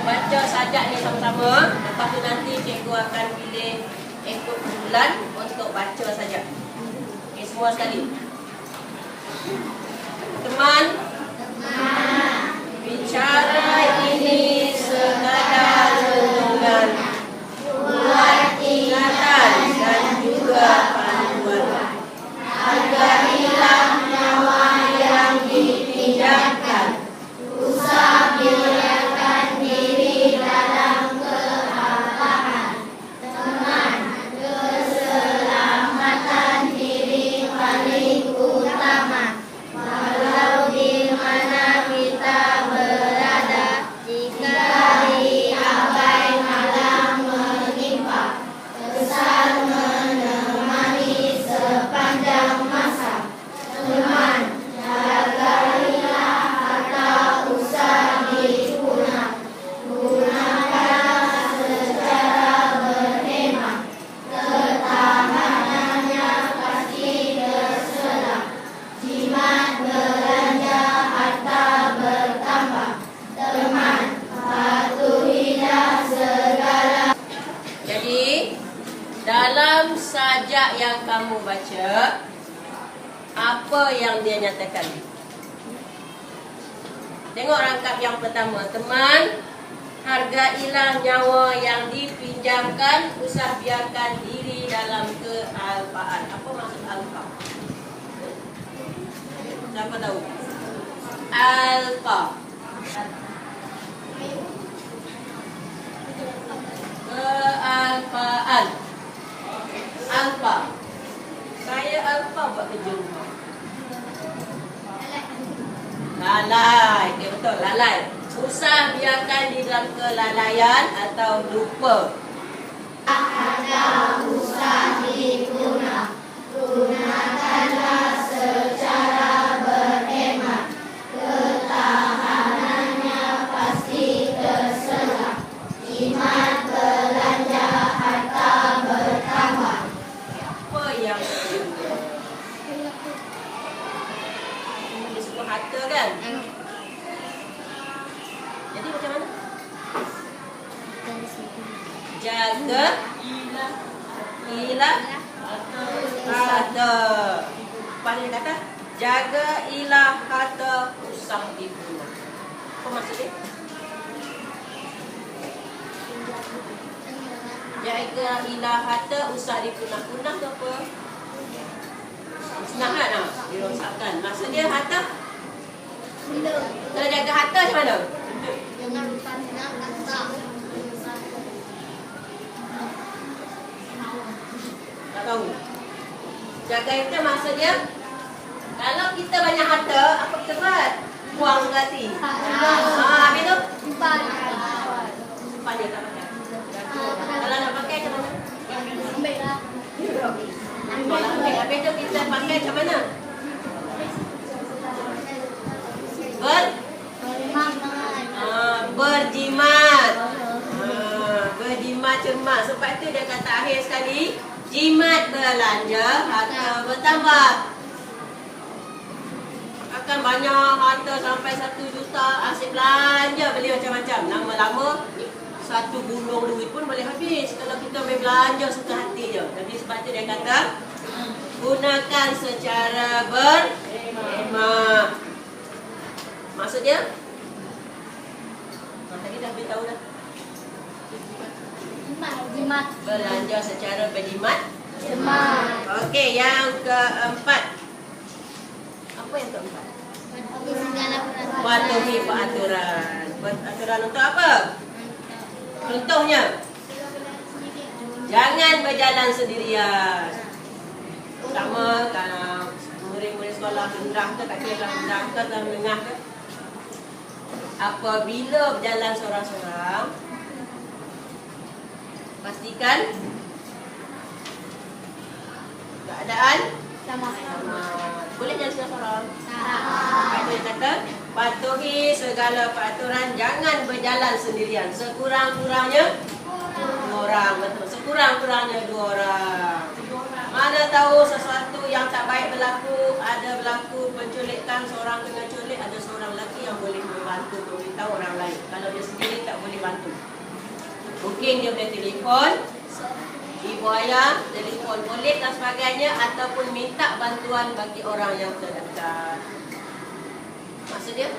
baca sajak ni sama-sama. Lepas tu nanti cikgu akan pilih ikut bulan untuk baca sajak. Okey, semua sekali. Teman, bicara ini sekadar renungan, buat ingatan dan juga panduan, agar hilang nyawa yang dipinjamkan, usah biarkan diri dalam kehampaan. Teman, keselamatan diri paling utama. Walau di mana kita berada, jika diabai malam menimpa, kesan menemani sepanjang masa. Teman, jagailah harta usah dipunah, gunakanlah secara berhemat, ketahanannya pasti terselah. Jimat belanja harta bertambah. Teman, patuhilah segala. Jadi dalam sajak yang kamu baca, apa yang dia nyatakan? Tengok rangkap yang pertama. Teman, hargailah nyawa yang dipinjamkan, usah biarkan diri dalam kealpaan. Apa maksud alpa? Siapa tahu? Alpa. Kealpaan. Alpa. Saya alpa buat kerja rumah. Lalai. Okay, betul, lalai. Usah biarkan di dalam kelalaian atau lupa. Ada usah dipunah, gunakanlah secara berhemat, ketahanannya pasti terselah. Jimat belanja harta bertambah. Apa yang disebut harta kan? Jadi macam mana? Jaga ilah harta. Paling kata jaga ilah harta usah dipunah. Apa maksudnya? Jaga ilah harta usah dipunah-punah tu apa? Musnahan lah, dirosakkan. Maksud dia harta? Kalau jaga harta macam mana? Jangan lupa harta. Tak tahu. Jaga itu maksud dia, kalau kita banyak harta, apa kita buat? Buang berarti. Habis tu? Simpan. Simpan dia tak pakai. Kalau nak pakai macam mana? Ambil lah. Habis tu kita pakai macam mana? Berjimat. Berjimat cermat. Sebab tu dia kata akhir sekali, jimat belanja harta bertambah. Akan banyak harta sampai 1 juta, asyik belanja beli macam-macam. Lama-lama 1 gulung duit pun boleh habis kalau kita main belanja suka hati je. Jadi sebab tu dia kata gunakan secara berhemat. Maksud dia? Tadi dah beritahu dah. Jimat. Belanja secara berjimat. Jimat. Okey, yang keempat. Apa yang keempat? Patuhi peraturan. Peraturan untuk apa? Contohnya, jangan berjalan sendirian. Sama kalau murid-murid sekolah rendah ke, tak kira rendah ke, dalam menengah ke. Apabila berjalan seorang-seorang, pastikan keadaan Sama. boleh jalan seorang-seorang. Tak. Dia kata, patuhi segala peraturan, jangan berjalan sendirian. Sekurang-kurangnya 2 orang, betul. Sekurang-kurangnya 2 orang. Mana tahu sesuatu yang tak baik berlaku, ada berlaku penculikan, seorang kena culik, ada seorang lelaki yang boleh membantu memberitahu orang lain. Kalau dia sendiri tak boleh boleh bantu. Mungkin dia boleh telefon ibu ayah, telefon boleh dan sebagainya, ataupun minta bantuan bagi orang yang terdekat. Maksudnya?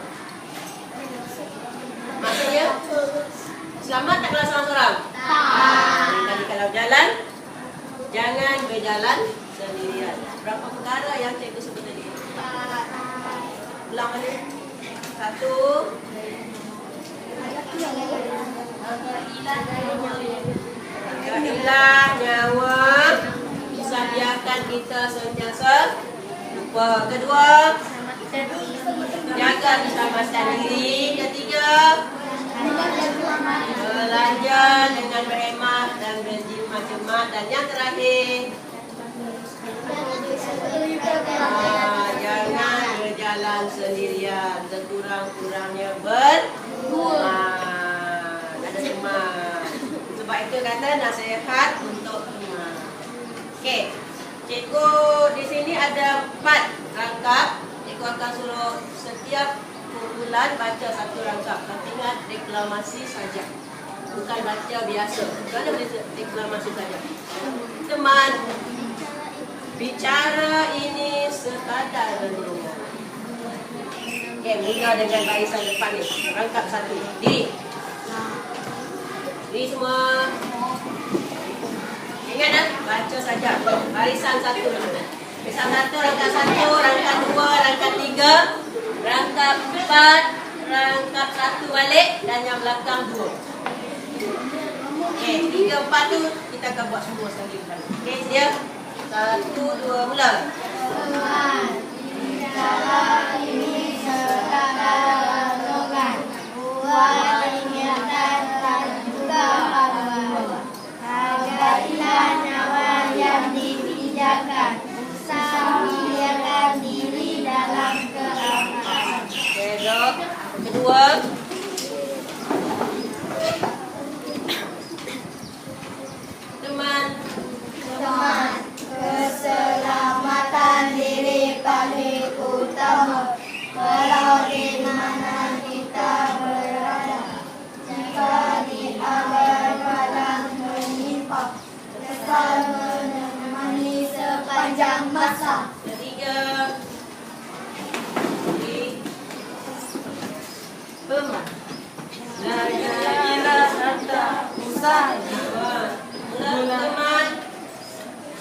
Maksudnya? Selamat tak kalau seorang-seorang? Jadi kalau jalan, jangan berjalan sendirian. Berapa perkara yang cikgu sebut tadi? Ulang balik. Satu. Hilang nyawa, bisa biarkan kita sentiasa lupa. Kedua, jaga keselamatan diri. Ketiga, belanja dengan berhemat dan berjimat-jimat. Dan yang terakhir, jangan berjalan sendirian. Sekurang-kurangnya ada teman. Sebab itu kata nasihat untuk teman. Okey, cikgu di sini ada 4 rangkap. Cikgu akan suruh setiap kumpulan baca satu rangkap. Tapi ingat deklamasi saja, bukan baca biasa. Kerana boleh deklamasi saja. Teman, bicara ini sekadar renungan. Okey, mula dengan barisan depan ni. Rangkap satu. Diri. Diri semua. Ingat dah, baca saja. Barisan satu. Barisan satu, rangkap satu, rangkap dua, rangkap tiga, rangkap empat, rangkap satu balik dan yang belakang dua. Okey, 3, 4 tu kita akan buat semua sekali. Okey, sedia? 1, 2, mula. Teman, bicara ini sekadar renungan. Buat ingatan dan juga pandangan. Hargailah nyawa yang dipinjamkan. Usahakan diri dalam keamanan. Okey, dok. Kedua. Teman, keselamatan diri paling utama. Walau di mana kita berada, jika diabar malam menimpa, kesal menemani sepanjang masa. ketiga. Teman, Jagailah harta usaha. teman.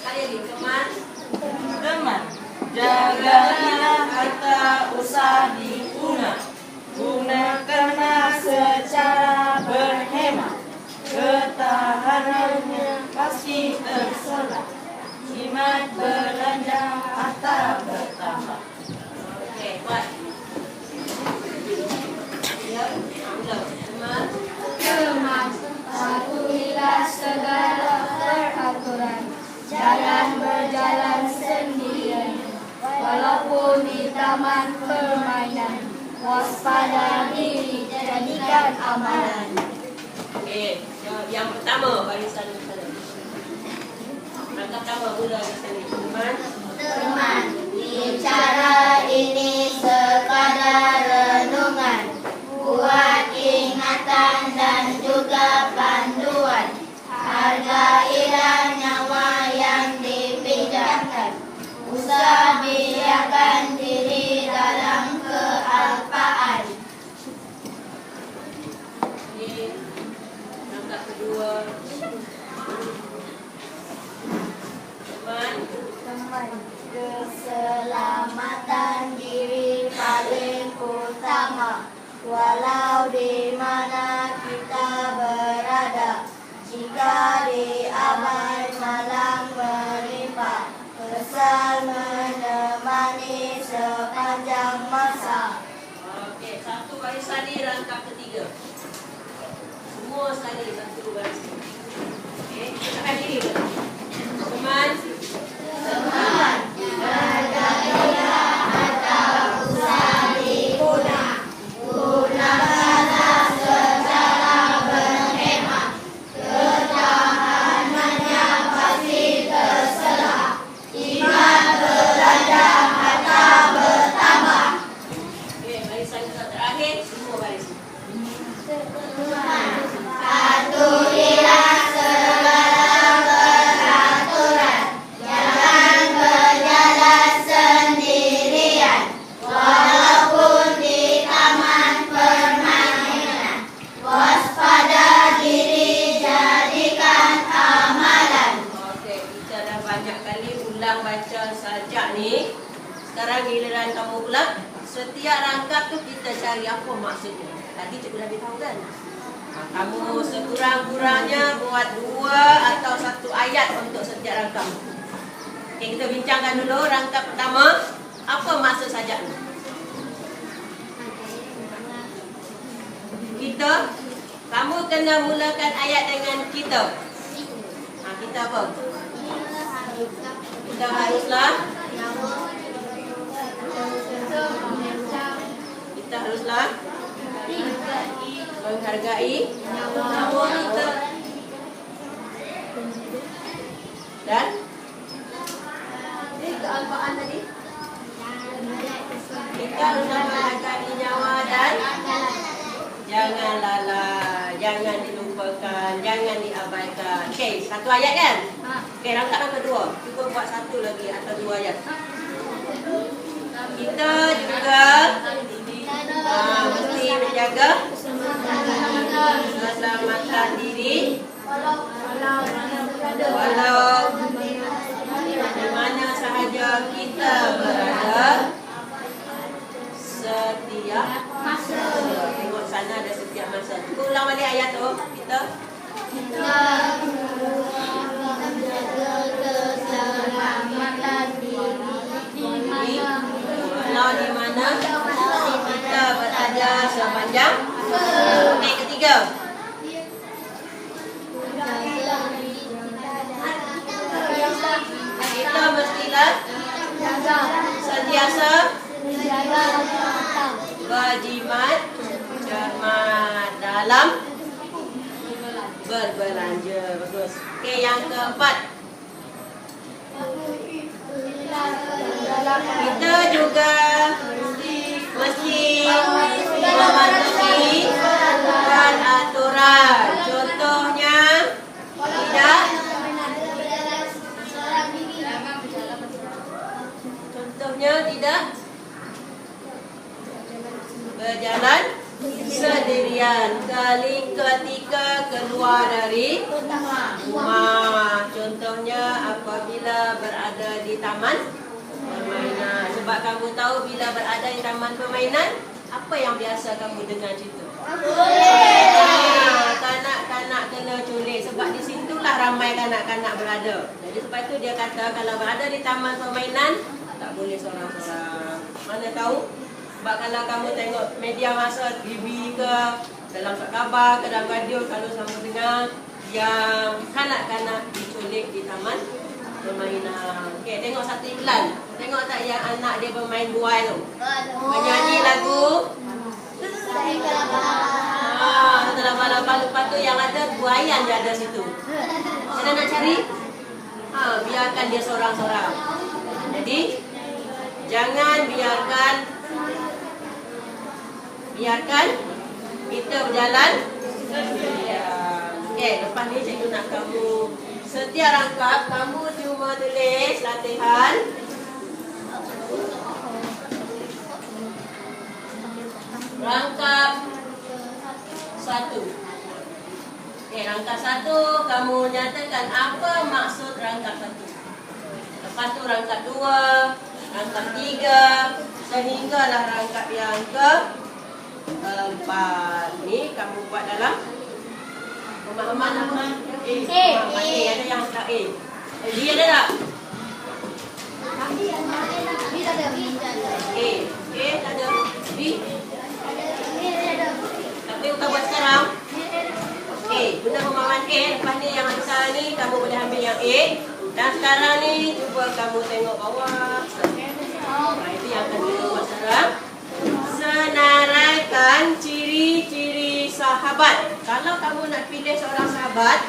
Kali ini teman. Teman, jagailah harta usaha diguna. Gunakanlah secara berhemat. Ketahanannya pasti terselah. Jimat belanja harta bertambah. Okey, buat. Ya, mula. Teman. Teman, patuhilah segala peraturan. Jangan berjalan sendirian. Walaupun di taman permainan, waspada diri, jadikan amalan. Okey, yang pertama barisan sana. Rangkap pertama mula barisan ni. Teman. Teman, bicara ini sekadar renungan. Buat ingatan dan juga panduan. Hargailah nyawa yang dipinjamkan. Usah biarkan diri dalam kealpaan. Okey. Rangkap kedua. Teman. Teman, keselamatan diri paling utama. Walau di mana kita berada, jika diabai malam menimpa, kesal menemani sepanjang masa. Okey, satu barisan ni rangkap ketiga. Semua sekali satu barisan. Okey, kita diri dulu. Teman. Teman, hargailah harta usaha diguna. Gunakanlah secara berhemat. Ketahanannya pasti terselah. Jimat belanja harta bertambah. Okey, barisan kita terakhir semua barisan. Teman, sajak ni. Sekarang giliran kamu pula. Setiap rangkap tu kita cari apa maksudnya. Tadi cikgu dah beritahu kan. Kamu sekurang-kurangnya buat 2 atau 1 ayat untuk setiap rangkap. Okay, kita bincangkan dulu rangkap pertama. Apa maksud sajak ni? Kamu kena mulakan ayat dengan kita. Kita apa? Kita haruslah menghargai nyawa kita. Dan ini kealpaan tadi. Kita haruslah menghargai nyawa dan jangan lalai, jangan dilupakan, jangan diabaikan. Okey, 1 ayat kan? Okey, rangkap yang kedua. Cuba buat 1 lagi atau 2 ayat. Kita juga mesti menjaga keselamatan diri walau di mana sahaja kita berada setiap masa. Tengok sana ada setiap masa. Cuba ulang balik ayat tu. Kita menjaga keselamatan diri walau di mana kita berada sepanjang. Okey, ketiga. Kita mestilah sentiasa berjimat cermat dalam berbelanja. Bagus. Okey, yang keempat. Kita juga mesti mematuhi aturan. Contohnya tidak berjalan sendirian ketika keluar dari rumah. Contohnya apabila berada di taman permainan. Sebab kamu tahu bila berada di taman permainan, apa yang biasa kamu dengar cerita? Kanak-kanak kena culik. Sebab di situlah ramai kanak-kanak berada. Jadi sebab itu dia kata kalau berada di taman permainan tak boleh seorang-seorang. Mana tahu? Sebab kalau kamu tengok media masa TV ke, dalam surat khabar ke, dalam radio, kalau sama dengar yang kanak-kanak diculik di taman permainan. Okey, tengok satu iklan. Tengok tak yang anak dia bermain buai tu? Menyanyi lagu setelah laba-laba, lepas tu yang ada buayan dia ada situ. Macam nak cari? Biarkan dia seorang-seorang. Jadi jangan biarkan kita berjalan. Okey, lepas ni cikgu nak kamu setiap rangkap kamu cuma tulis latihan rangkap 1. Okey, rangkap 1 kamu nyatakan apa maksud rangkap 1. Lepas tu rangkap 2, rangkap 3 sehinggalah rangkap yang ke-4. Ni kamu buat dalam pemahaman apa? Ada yang tak A. Dia ada tak? A tak ada. B. Tapi kita buat sekarang. Okey, guna pemahaman A. Lepas ni yang hantar ni kamu boleh ambil yang A. Dan sekarang ni cuba kamu tengok bawah. Itu yang akan kita buat sekarang. Senaraikan ciri-ciri sahabat. Kalau kamu nak pilih seorang sahabat,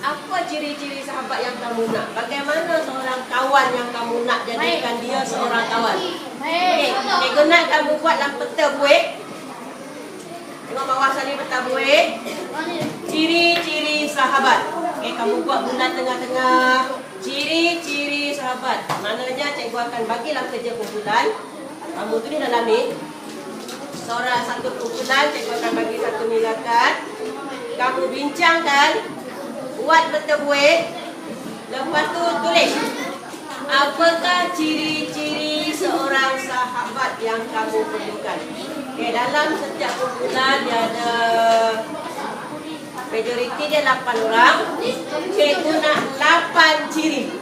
apa ciri-ciri sahabat yang kamu nak? Bagaimana seorang kawan yang kamu nak jadikan dia seorang kawan? Okey, guna kamu buat dalam peta buih. Tengok bawah sana peta buih. Ciri-ciri sahabat. Okey, kamu buat bulan tengah-tengah. Ciri-ciri sahabat. Maknanya cikgu akan bagilah kerja kumpulan. Kamu tulis dalam ni. Seorang satu kumpulan, cikgu akan bagi satu milakat. Kamu bincangkan, buat peta buih. Lepas tu tulis. Apakah ciri-ciri seorang sahabat yang kamu perlukan? Okay, dalam setiap kumpulan dia ada majoriti dia 8 orang. Cikgu nak 8 ciri.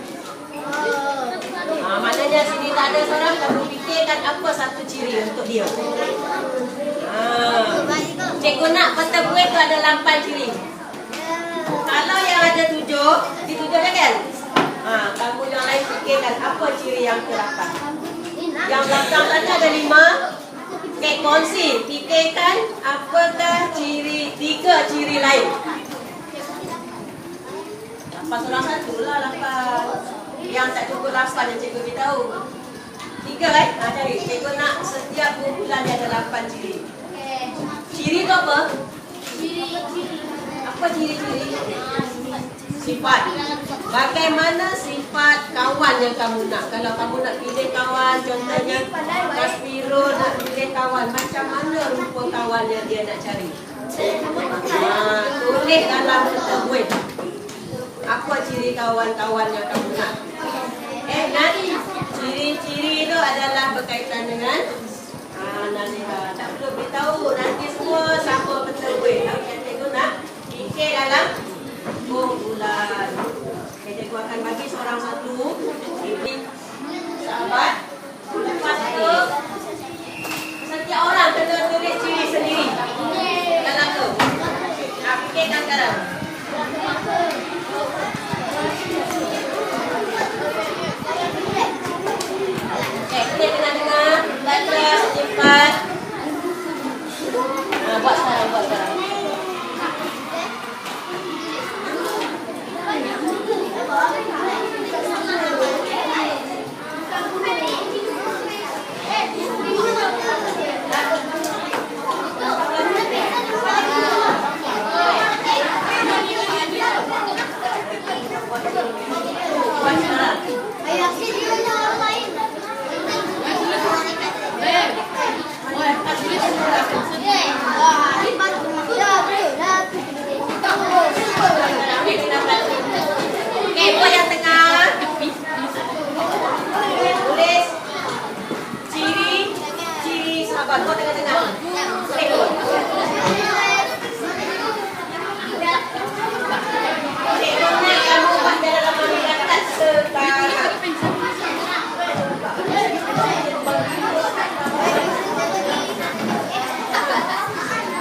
Maknanya sini tak ada seorang, kamu fikirkan apa satu ciri untuk dia. Cikgu nak peta buih tu ada 8 ciri. Kalau yang ada 7, di 7 dah kan? Kamu yang lain fikirkan apa ciri yang ke-8. Yang belakang tadi ada 5. Okay, kongsi. Fikirkan apakah ciri 3 ciri lain. 8 orang satu lah 8. Yang tak cukup 8 yang cikgu beritahu. 3 kan? Cari. Cikgu nak setiap kumpulan dia ada 8 ciri. Ciri tu apa? Apa ciri-ciri? Sifat. Bagaimana sifat kawan yang kamu nak? Kalau kamu nak pilih kawan, contohnya Kaspiro nak pilih kawan, macam mana rupa kawan yang dia nak cari? Tulis dalam peta buih. Apa ciri kawan-kawan yang kamu nak? Nanti ciri-ciri itu adalah berkaitan dengan Naliha. Tak perlu beritahu, nanti semua sama peta buih. Tapi yang cikgu nak fikir dalam kumpulan. Cikgu akan bagi seorang satu ini sahabat. Lepas itu setiap orang kena tulis ciri sendiri dalam tu. Fikirkan sekarang. Kita kena dengar, baca, simpan. Buat sekarang. Buat yang tengah. Tulis ciri sahabat. Buat tengah-tengah. Kamu buat dalam masyarakat sekarang.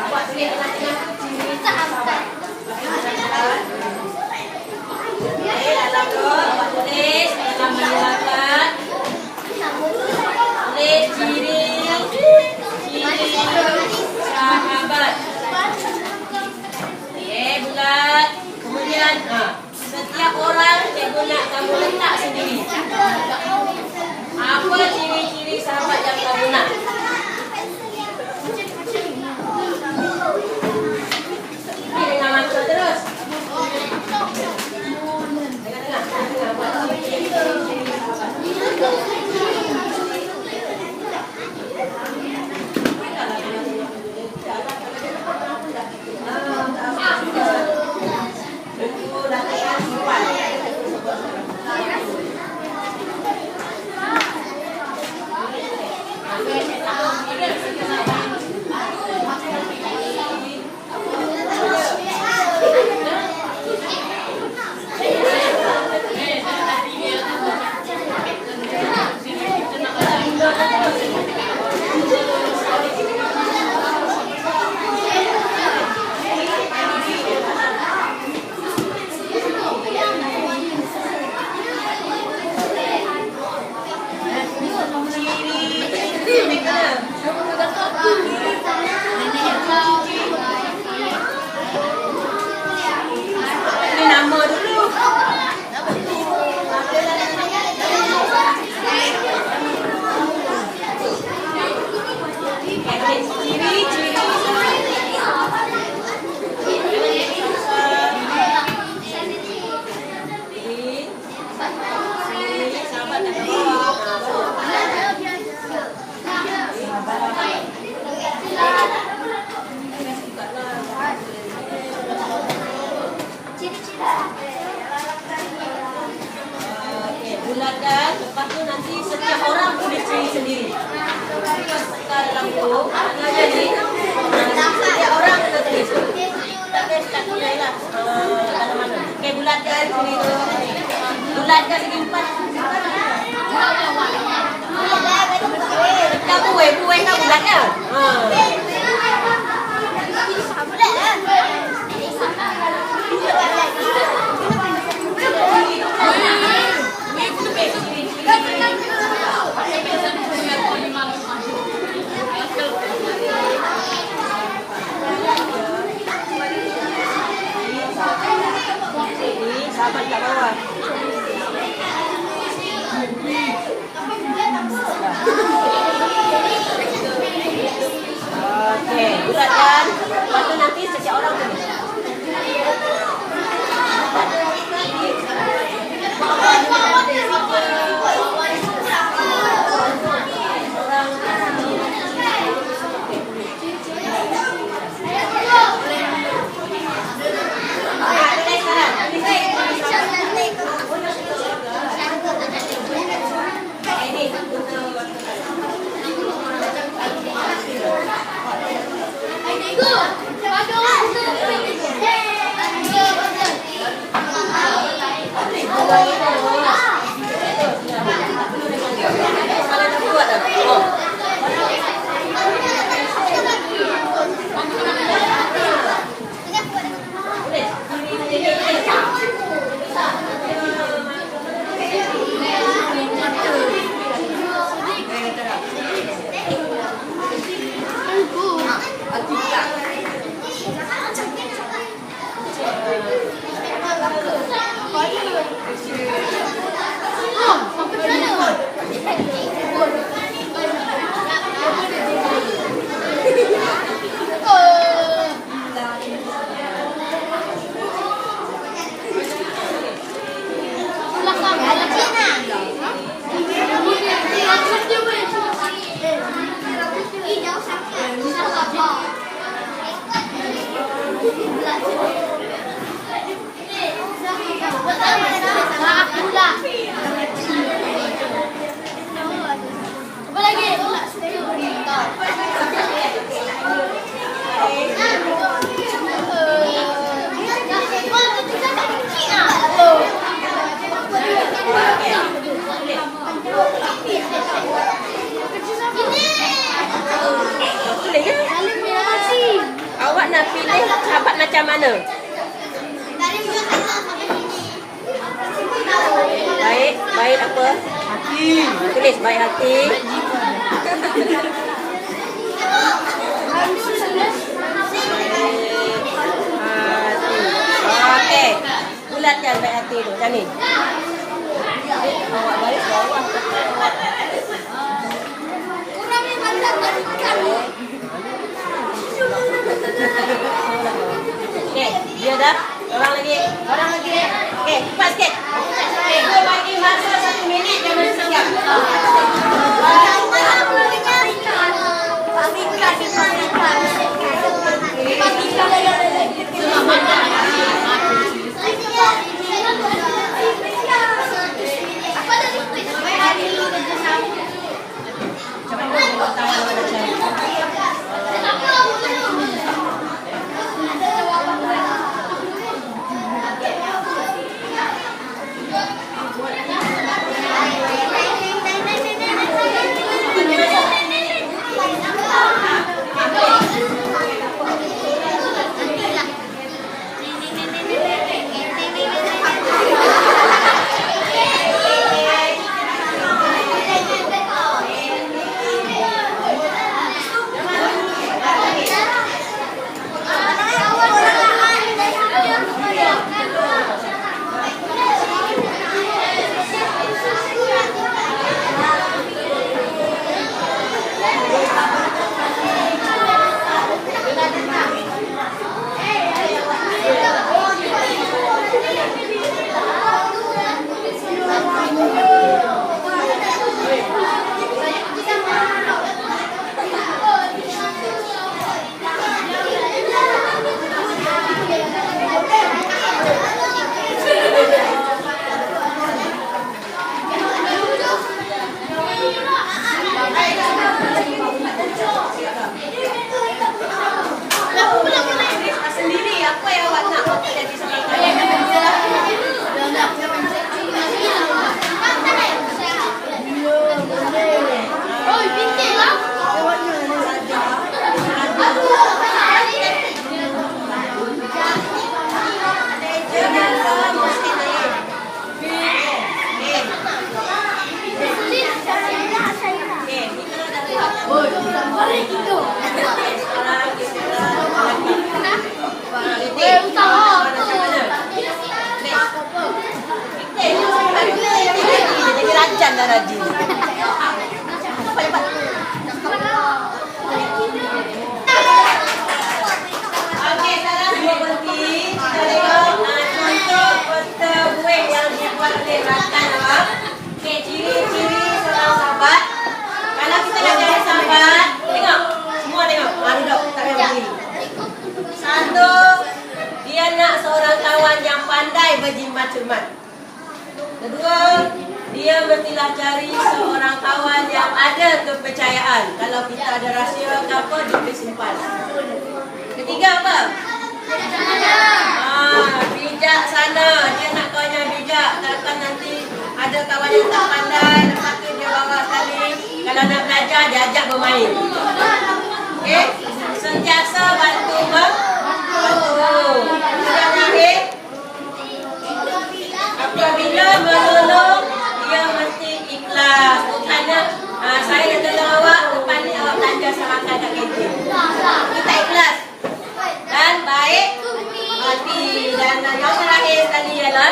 Buat tulis tengah-tengah ciri sahabat. Dalam buat tulis dalam masyarakat. Tulis ciri sahabat. Bulat. Kemudian setiap orang cikgu nak kamu letak sendiri. Apa ciri-ciri sahabat yang kamu nak? Dengan mata terus. Tengah-tengah buat ciri-ciri sahabat. bulatkan. Lepas tu nanti setiap orang boleh cari sendiri. Kita tekan dalam tu, jadi setiap orang kena tulis. Tak tunai lah. Dalam mana? Okay, bulatkan sini tu. Bulatkan segi 4. Kita buih kan bulatkan. Sahabat kat bawah. Okey, bulatkan. Lepas tu nanti setiap orang tulis. Awak nak pilih sahabat macam mana? Baik apa? Hati. Tulis baik hati. Okey. Bulatkan baik hati tu. Macam ni. Awak baik bawah. Kurang ni macam Okey, dia dah. Orang lagi. Okey, cepat sikit. Okey, gue bagi masa 1 minit jangan siap. cermat. Kedua, dia mestilah cari seorang kawan yang ada kepercayaan. Kalau kita ada rahsia ke apa, dia simpan. Ketiga apa? Bijaksana. Dia nak kawan yang bijak. Takkan nanti ada kawan yang tak pandai, lepas tu dia bawa sekali. Kalau nak belajar, dia ajak bermain. Okey? Sentiasa bantu Sudah terakhir, apabila menolong, dia mesti ikhlas. Bukannya saya dah tolong awak, lepas ni awak belanja sama makan kat kantin. Kita ikhlas dan baik hati. Dan yang terakhir sekali ialah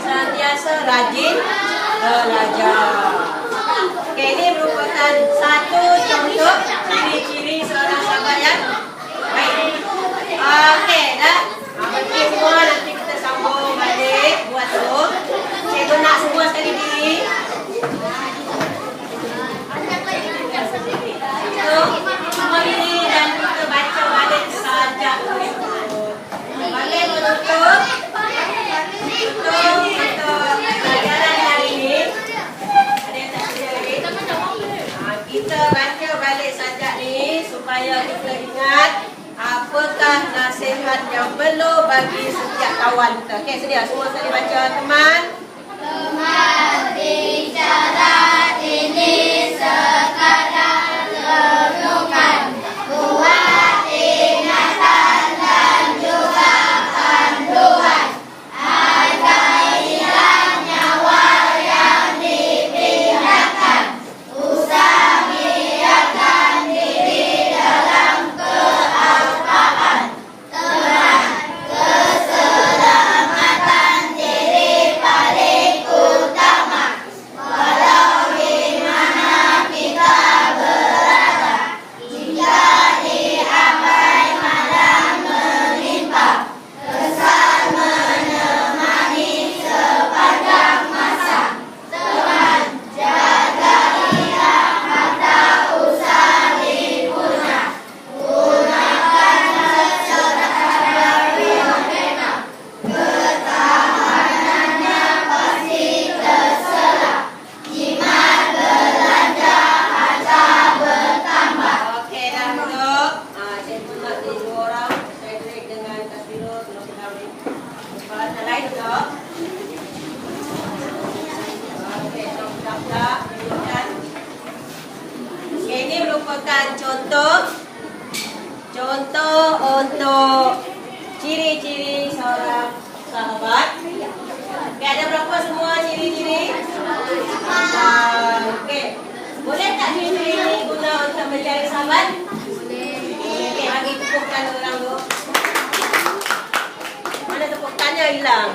sentiasa rajin belajar. Okey, ini merupakan satu contoh ciri-ciri seorang sahabat yang baik. Okey, dah. Okey semua, nanti kita sambung balik buat tu. Cikgu nak semua sekali diri. Semua diri dan kita baca balik sajak. Balik menutup. Untuk pelajaran hari ini. Ada yang tak sedia lagi? Kita baca balik sajak ni supaya kita ingat apakah nasihat yang perlu bagi setiap kawan kita. Okey, sedia? Semua sekali baca, teman. Teman bicara ini sekadar renungan, buat ingatan dan juga panduan. Ada hilang nyawa yang dipindahkan, usahakan diri dalam kealpaan. Teman, keselamatan diri paling utama. Walau di mana kita berada, jika diambai malam menimpa, kesal menemani sepanjang masa. Teman, jaga hilang harta usah dipunah, gunakan secara fenomena. Ketahanannya pasti terselah, jimat belanja harta bertambah. Okey, dah duduk. Cikgu nak di dua orang. Saya klik dengan Kasbiro. Tolong kita beri. Kepala yang lain duduk. Okey, tolong budak-budak. Dudukkan. Okey, ini merupakan contoh untuk ciri-ciri seorang sahabat. Okey, ada berapa semua ciri-ciri? Okey. Boleh tak ciri-ciri ini guna untuk mencari sahabat? Okey, bagi tepukan orang tu. Mana tepukannya hilang?